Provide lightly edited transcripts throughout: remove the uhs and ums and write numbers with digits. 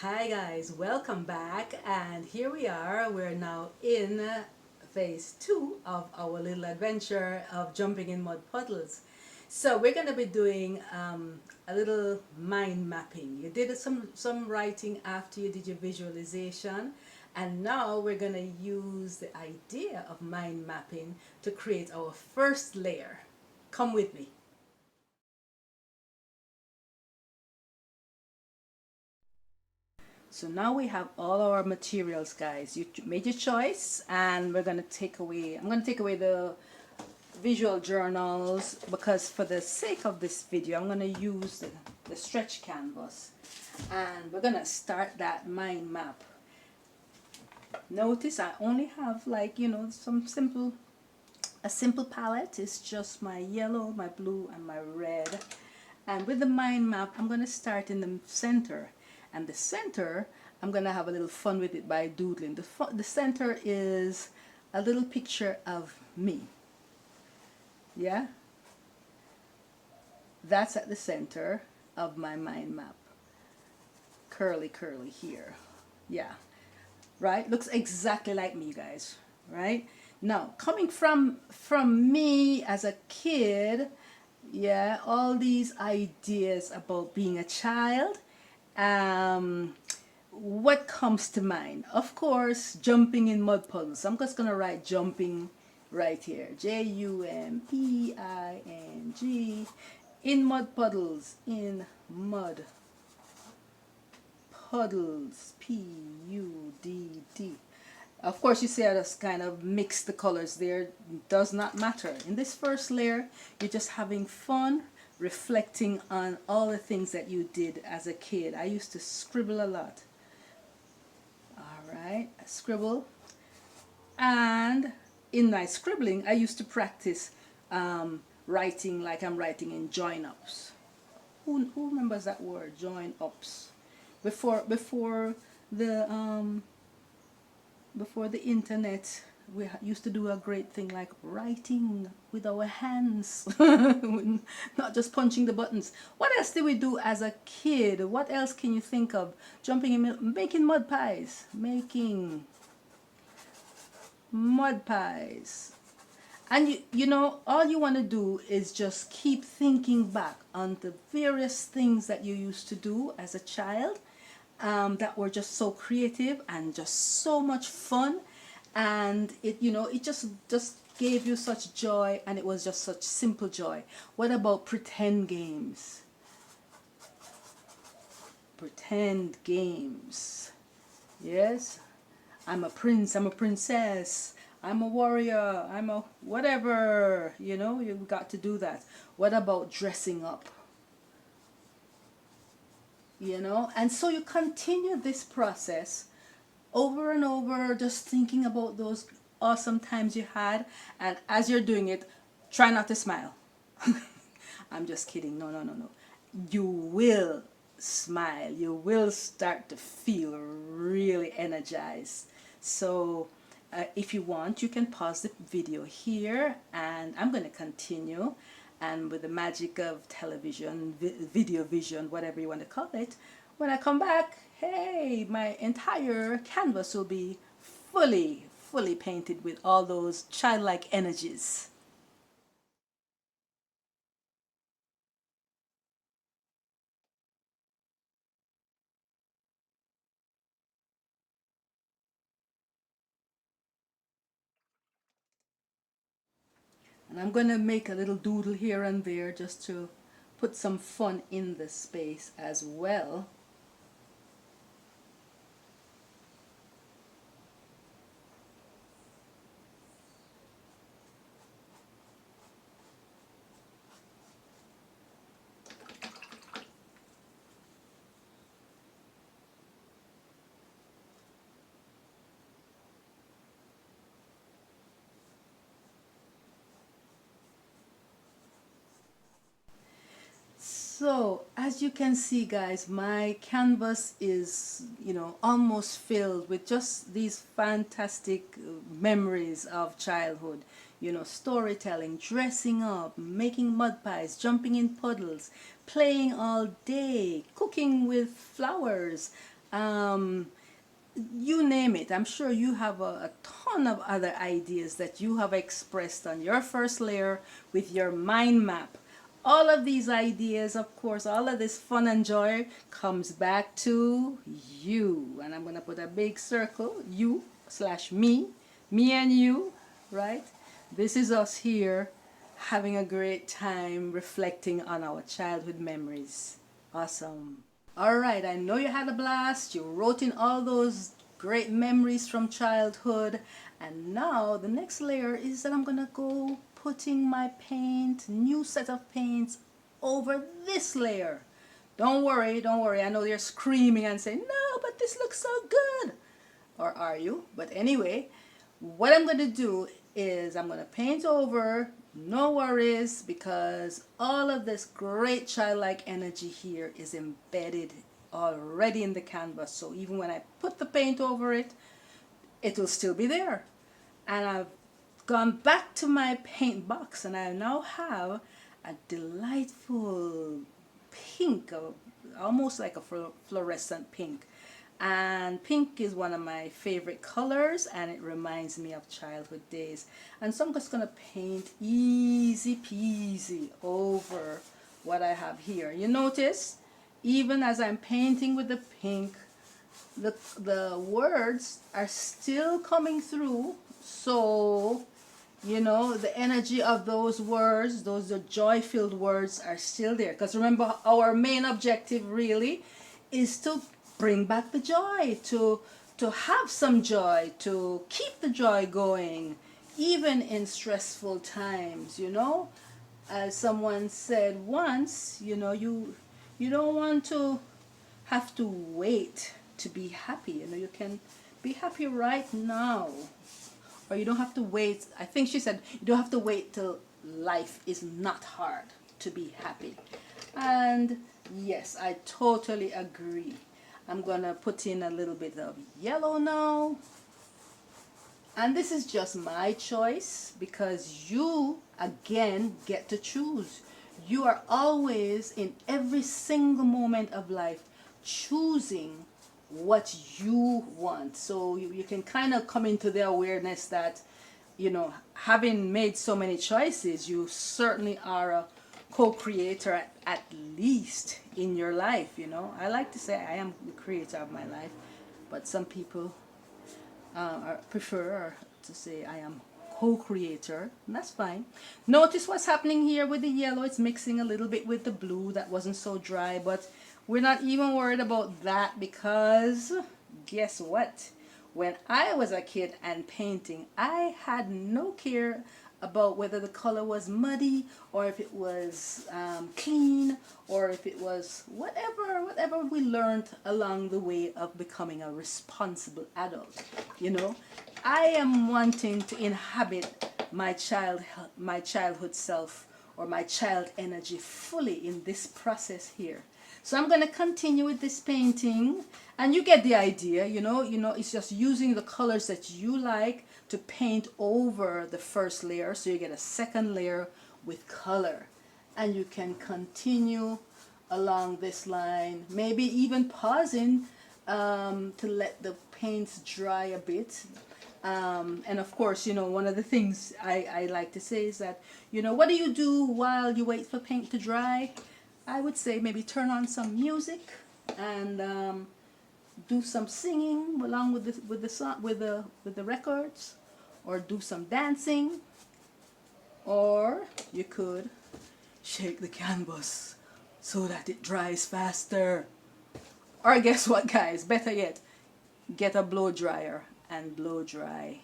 Hi guys, welcome back, and here we are. We're now in phase 2 of our little adventure of jumping in mud puddles. So we're going to be doing a little mind mapping. You did some writing after you did your visualization, and now we're going to use the idea of mind mapping to create our first layer. Come with me. So now we have all our materials, guys. You made your choice, and we're gonna take away, I'm gonna take away the visual journals because for the sake of this video, I'm gonna use the stretch canvas, and we're gonna start that mind map. Notice I only have, like, a simple palette. It's just my yellow, my blue, and my red. And with the mind map, I'm going to start in the center. And the center, I'm going to have a little fun with it by doodling. The center is a little picture of me. Yeah? That's at the center of my mind map. Curly, curly here. Yeah. Right? Looks exactly like me, guys. Right? Now, coming from me as a kid, yeah, all these ideas about being a child, what comes to mind? Of course, jumping in mud puddles. I'm just gonna write jumping right here. Jumping in mud puddles. In mud puddles. Pudd. Of course, you see I just kind of mix the colors there. Does not matter. In this first layer, you're just having fun, reflecting on all the things that you did as a kid. I used to scribble a lot. All right, I scribble. And in my scribbling, I used to practice writing like I'm writing in join-ups. Who remembers that word, join-ups? Before the before the internet, we used to do a great thing like writing with our hands, not just punching the buttons. What else did we do as a kid? What else can you think of? Jumping in, making mud pies, making mud pies. And you know, all you want to do is just keep thinking back on the various things that you used to do as a child, that were just so creative and just so much fun, and it just gave you such joy, and it was just such simple joy. What about pretend games? Pretend games. Yes, I'm a prince, I'm a princess, I'm a warrior, I'm a whatever. You've got to do that. What about dressing up? And so you continue this process over and over, just thinking about those awesome times you had. And as you're doing it, try not to smile. I'm just kidding. No, no, no, no. You will smile. You will start to feel really energized. So if you want, you can pause the video here, and I'm going to continue. And with the magic of television, video vision, whatever you want to call it, when I come back, hey, my entire canvas will be fully painted with all those childlike energies. And I'm going to make a little doodle here and there just to put some fun in the space as well. So as you can see, guys, my canvas is, almost filled with just these fantastic memories of childhood. Storytelling, dressing up, making mud pies, jumping in puddles, playing all day, cooking with flowers, You name it. I'm sure you have a ton of other ideas that you have expressed on your first layer with your mind map. All of these ideas, of course, all of this fun and joy comes back to you. And I'm going to put a big circle, you slash me and you, right? This is us here having a great time reflecting on our childhood memories. Awesome. All right, I know you had a blast. You wrote in all those great memories from childhood. And now the next layer is that I'm going to go putting my paint, new set of paints over this layer. Don't worry, don't worry. I know you're screaming and saying, no, but this looks so good. Or are you? But anyway, what I'm going to do is I'm going to paint over, no worries, because all of this great childlike energy here is embedded already in the canvas. So even when I put the paint over it, it will still be there. And I've gone back to my paint box and I now have a delightful pink, almost like a fluorescent pink. And pink is one of my favorite colors and it reminds me of childhood days. And so I'm just going to paint easy peasy over what I have here. You notice, even as I'm painting with the pink, the words are still coming through. So, you know, the energy of those words, those joy-filled words are still there. Because remember, our main objective really is to bring back the joy, to have some joy, to keep the joy going, even in stressful times, you know. As someone said once, you know, you don't want to have to wait to be happy. You know, you can be happy right now. Or you don't have to wait. I think she said, you don't have to wait till life is not hard to be happy. And yes, I totally agree. I'm going to put in a little bit of yellow now. And this is just my choice because you, again, get to choose. You are always, in every single moment of life, choosing what you want. So you can kind of come into the awareness that, you know, having made so many choices, you certainly are a co-creator at least in your life. You know, I like to say I am the creator of my life, but some people prefer to say I am co-creator, and that's fine. Notice what's happening here with the yellow. It's mixing a little bit with the blue. That wasn't so dry, but we're not even worried about that because guess what? When I was a kid and painting, I had no care about whether the color was muddy or if it was clean or if it was whatever we learned along the way of becoming a responsible adult. You know, I am wanting to inhabit my childhood self or my child energy fully in this process here. So I'm going to continue with this painting and you get the idea. You know, it's just using the colors that you like to paint over the first layer, so you get a second layer with color, and you can continue along this line, maybe even pausing to let the paints dry a bit. And of course, you know, one of the things I like to say is that, you know, what do you do while you wait for paint to dry? I would say maybe turn on some music and do some singing along with the records, or do some dancing, or you could shake the canvas so that it dries faster. Or guess what, guys? Better yet, get a blow dryer and blow dry.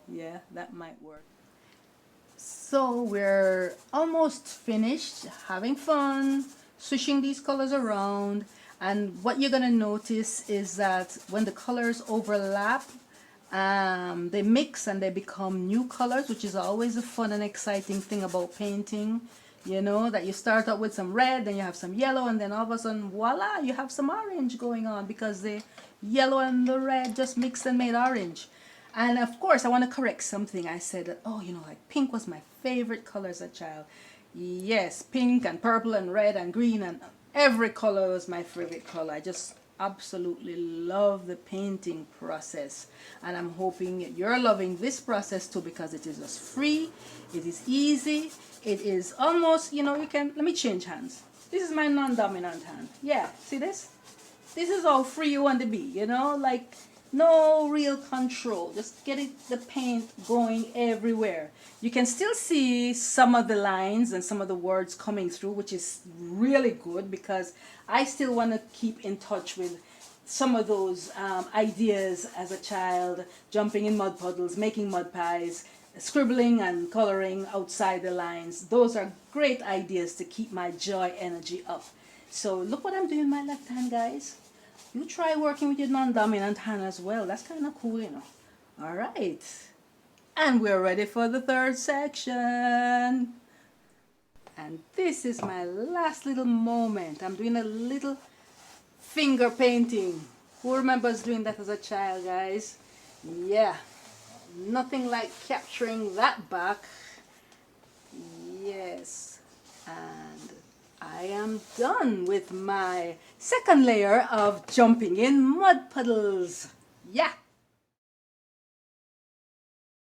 Yeah, that might work. So we're almost finished having fun, switching these colors around. And what you're going to notice is that when the colors overlap, they mix and they become new colors, which is always a fun and exciting thing about painting. You know, that you start out with some red, then you have some yellow, and then all of a sudden, voila, you have some orange going on because the yellow and the red just mixed and made orange. And of course, I want to correct something. I said that, oh, you know, like pink was my favorite color as a child. Yes, pink and purple and red and green and every color was my favorite color. I just absolutely love the painting process, and I'm hoping you're loving this process too, because it is just free, it is easy, it is almost, you know, you can, let me change hands. This is my non-dominant hand. Yeah, see this? This is how free you want to be, you know, like no real control. Just get the paint going everywhere. You can still see some of the lines and some of the words coming through, which is really good, because I still want to keep in touch with some of those ideas as a child, jumping in mud puddles, making mud pies, scribbling and coloring outside the lines. Those are great ideas to keep my joy energy up. So look what I'm doing with my left hand, guys. You try working with your non-dominant hand as well. That's kind of cool, you know. All right. And we're ready for the third section. And this is my last little moment. I'm doing a little finger painting. Who remembers doing that as a child, guys? Yeah. Nothing like capturing that back. Yes. And I am done with my second layer of jumping in mud puddles. Yeah.